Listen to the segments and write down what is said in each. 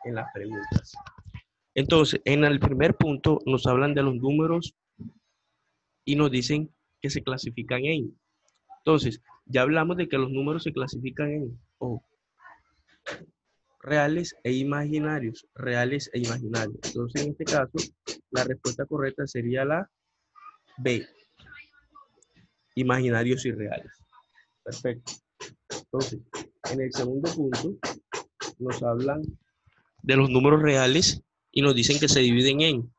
en las preguntas. Entonces, en el primer punto nos hablan de los números y nos dicen que se clasifican en. Entonces, ya hablamos de que los números se clasifican en reales e imaginarios, reales e imaginarios. Entonces, en este caso, la respuesta correcta sería la B, imaginarios y reales. Perfecto. Entonces, en el segundo punto, nos hablan de los números reales y nos dicen que se dividen en.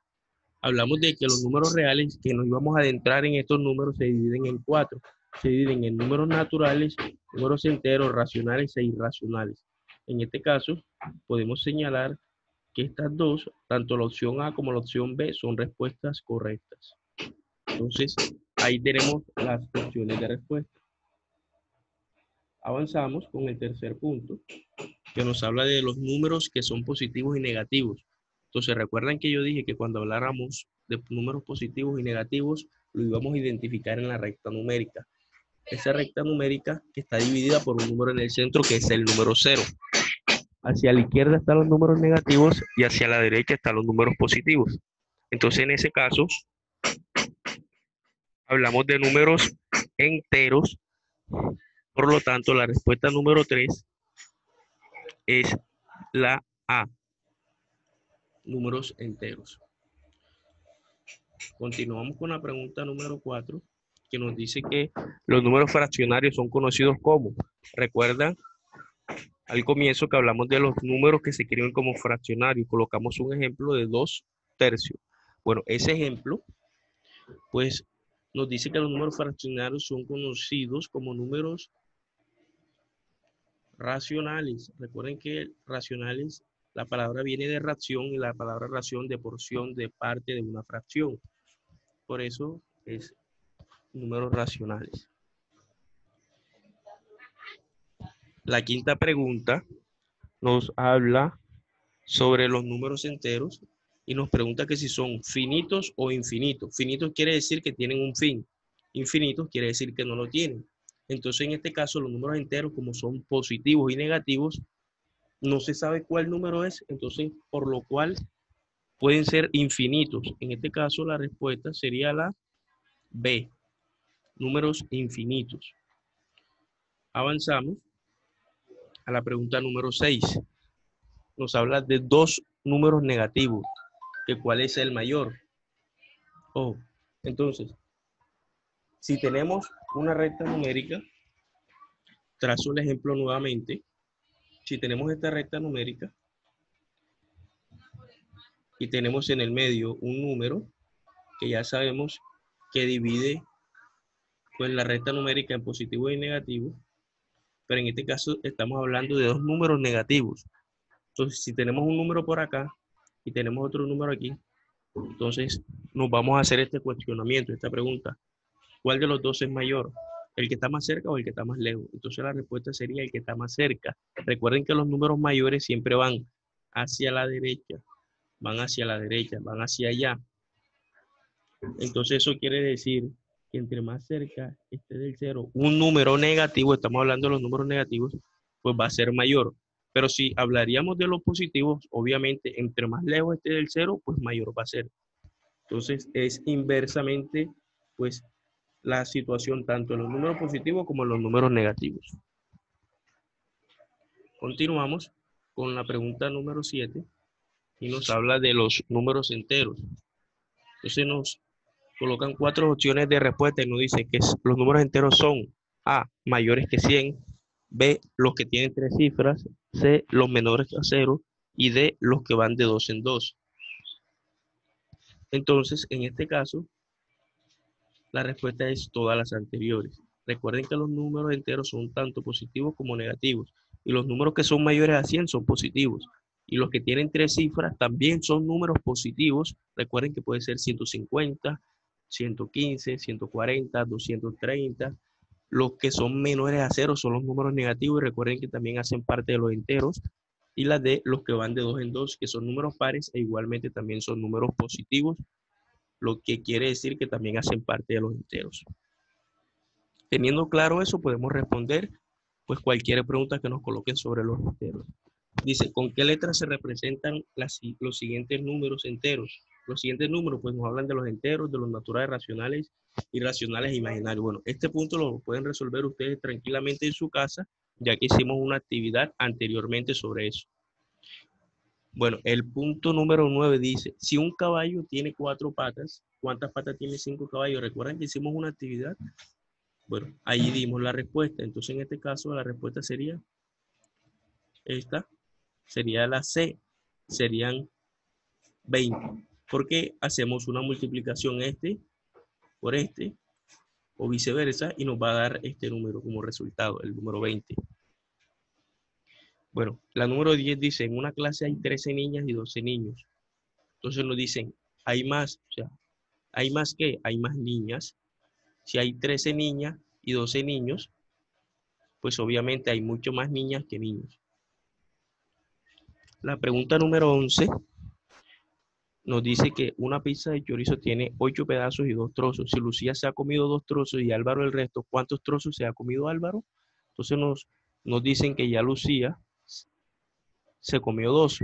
Hablamos de que los números reales, que nos íbamos a adentrar en estos números, se dividen en 4. Se dividen en números naturales, números enteros, racionales e irracionales. En este caso, podemos señalar que estas dos, tanto la opción A como la opción B, son respuestas correctas. Entonces, ahí tenemos las opciones de respuesta. Avanzamos con el tercer punto, que nos habla de los números que son positivos y negativos. Entonces, recuerdan que yo dije que cuando habláramos de números positivos y negativos, lo íbamos a identificar en la recta numérica. Esa recta numérica que está dividida por un número en el centro, que es el número 0. Hacia la izquierda están los números negativos y hacia la derecha están los números positivos. Entonces, en ese caso, hablamos de números enteros. Por lo tanto, la respuesta número 3 es la A, números enteros. Continuamos con la pregunta número 4, que nos dice que los números fraccionarios son conocidos como. ¿Recuerdan al comienzo que hablamos de los números que se escriben como fraccionarios? Colocamos un ejemplo de 2 tercios. Bueno, ese ejemplo, pues, nos dice que los números fraccionarios son conocidos como números racionales. Recuerden que racionales, la palabra viene de ración y la palabra ración de porción, de parte de una fracción. Por eso es números racionales. La quinta pregunta nos habla sobre los números enteros y nos pregunta que si son finitos o infinitos. Finitos quiere decir que tienen un fin. Infinitos quiere decir que no lo tienen. Entonces, en este caso, los números enteros, como son positivos y negativos, no se sabe cuál número es, entonces, por lo cual pueden ser infinitos. En este caso, la respuesta sería la B, números infinitos. Avanzamos a la pregunta número 6. Nos habla de dos números negativos, que cuál es el mayor. Entonces, si tenemos una recta numérica, trazo el ejemplo nuevamente. Si tenemos esta recta numérica y tenemos en el medio un número que ya sabemos que divide pues la recta numérica en positivo y negativo, pero en este caso estamos hablando de dos números negativos. Entonces, si tenemos un número por acá y tenemos otro número aquí, entonces nos vamos a hacer este cuestionamiento, esta pregunta: ¿cuál de los dos es mayor? ¿El que está más cerca o el que está más lejos? Entonces la respuesta sería el que está más cerca. Recuerden que los números mayores siempre van hacia la derecha, van hacia la derecha, van hacia allá. Entonces eso quiere decir que entre más cerca esté del cero un número negativo, estamos hablando de los números negativos, pues va a ser mayor. Pero si hablaríamos de los positivos, obviamente entre más lejos esté del cero, pues mayor va a ser. Entonces es inversamente, pues, la situación tanto en los números positivos como en los números negativos. Continuamos con la pregunta número 7 y nos habla de los números enteros. Entonces nos colocan 4 opciones de respuesta y nos dice que los números enteros son A, mayores que 100, B, los que tienen 3 cifras, C, los menores a 0 y D, los que van de 2 en 2. Entonces, en este caso, la respuesta es todas las anteriores. Recuerden que los números enteros son tanto positivos como negativos, y los números que son mayores a 100 son positivos, y los que tienen 3 cifras también son números positivos. Recuerden que puede ser 150, 115, 140, 230. Los que son menores a 0 son los números negativos, y recuerden que también hacen parte de los enteros, y las de los que van de 2 en 2, que son números pares, e igualmente también son números positivos, lo que quiere decir que también hacen parte de los enteros. Teniendo claro eso, podemos responder pues cualquier pregunta que nos coloquen sobre los enteros. Dice, ¿con qué letras se representan los siguientes números enteros? Los siguientes números, pues nos hablan de los enteros, de los naturales, racionales, irracionales e imaginarios. Bueno, este punto lo pueden resolver ustedes tranquilamente en su casa, ya que hicimos una actividad anteriormente sobre eso. Bueno, el punto número 9 dice, si un caballo tiene 4 patas, ¿cuántas patas tiene 5 caballos? ¿Recuerdan que hicimos una actividad? Bueno, ahí dimos la respuesta. Entonces, en este caso, la respuesta sería esta, sería la C, serían 20. Porque hacemos una multiplicación este por este, o viceversa, y nos va a dar este número como resultado, el número 20. Bueno, la número 10 dice, en una clase hay 13 niñas y 12 niños. Entonces nos dicen, hay más, o sea, ¿hay más qué? Hay más niñas. Si hay 13 niñas y 12 niños, pues obviamente hay mucho más niñas que niños. La pregunta número 11 nos dice que una pizza de chorizo tiene 8 pedazos y 2 trozos. Si Lucía se ha comido 2 trozos y Álvaro el resto, ¿cuántos trozos se ha comido Álvaro? Entonces nos dicen que ya Lucía se comió 2.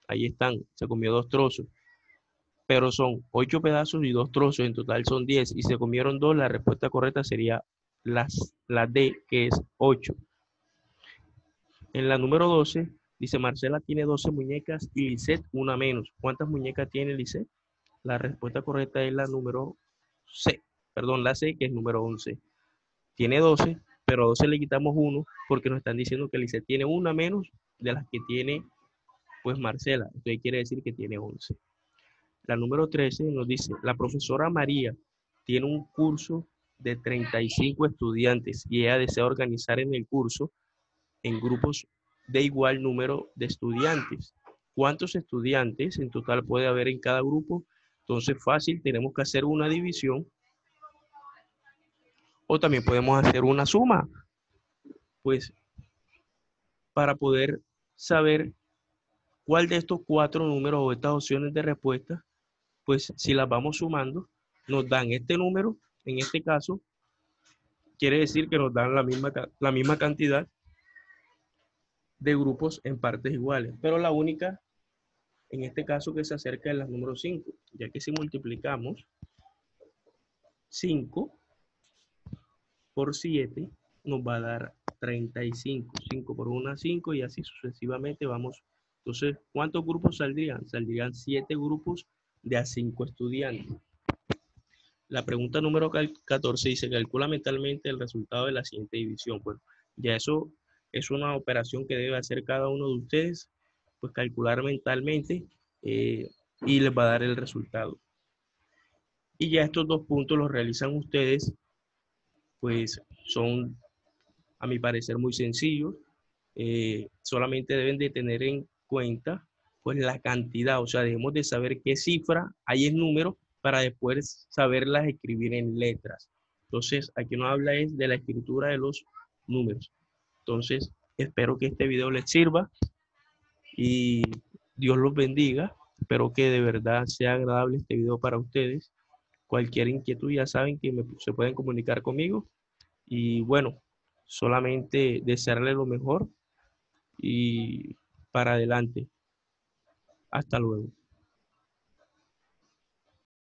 Ahí están, se comió 2 trozos. Pero son 8 pedazos y 2 trozos, en total son 10. Y se comieron 2, la respuesta correcta sería la D, que es 8. En la número 12, dice Marcela tiene 12 muñecas y Lisette una menos. ¿Cuántas muñecas tiene Lisette? La respuesta correcta es la número C, perdón, la C, que es número 11. Tiene 12, pero a 12 le quitamos 1 porque nos están diciendo que Lisette tiene una menos de las que tiene pues Marcela. Entonces quiere decir que tiene 11. La número 13 nos dice, la profesora María tiene un curso de 35 estudiantes y ella desea organizar en el curso en grupos de igual número de estudiantes. ¿Cuántos estudiantes en total puede haber en cada grupo? Entonces, fácil, tenemos que hacer una división o también podemos hacer una suma, pues para poder saber cuál de estos 4 números o estas opciones de respuesta, pues si las vamos sumando, nos dan este número, en este caso, quiere decir que nos dan la misma cantidad de grupos en partes iguales, pero la única en este caso que se acerca es la número 5, ya que si multiplicamos 5 por 7 nos va a dar 35, 5 por 1, 5 y así sucesivamente vamos. Entonces, ¿cuántos grupos saldrían? Saldrían 7 grupos de a 5 estudiantes. La pregunta número 14 dice, calcula mentalmente el resultado de la siguiente división. Bueno, ya eso es una operación que debe hacer cada uno de ustedes, pues calcular mentalmente y les va a dar el resultado. Y ya estos 2 puntos los realizan ustedes, pues son, a mi parecer, muy sencillos. Solamente deben de tener en cuenta, pues, la cantidad, o sea, debemos de saber qué cifra hay en números para después saberlas escribir en letras. Entonces, aquí nos habla es de la escritura de los números. Entonces, espero que este video les sirva y Dios los bendiga. Espero que de verdad sea agradable este video para ustedes. Cualquier inquietud ya saben que se pueden comunicar conmigo. Y bueno, solamente desearle lo mejor y para adelante. Hasta luego.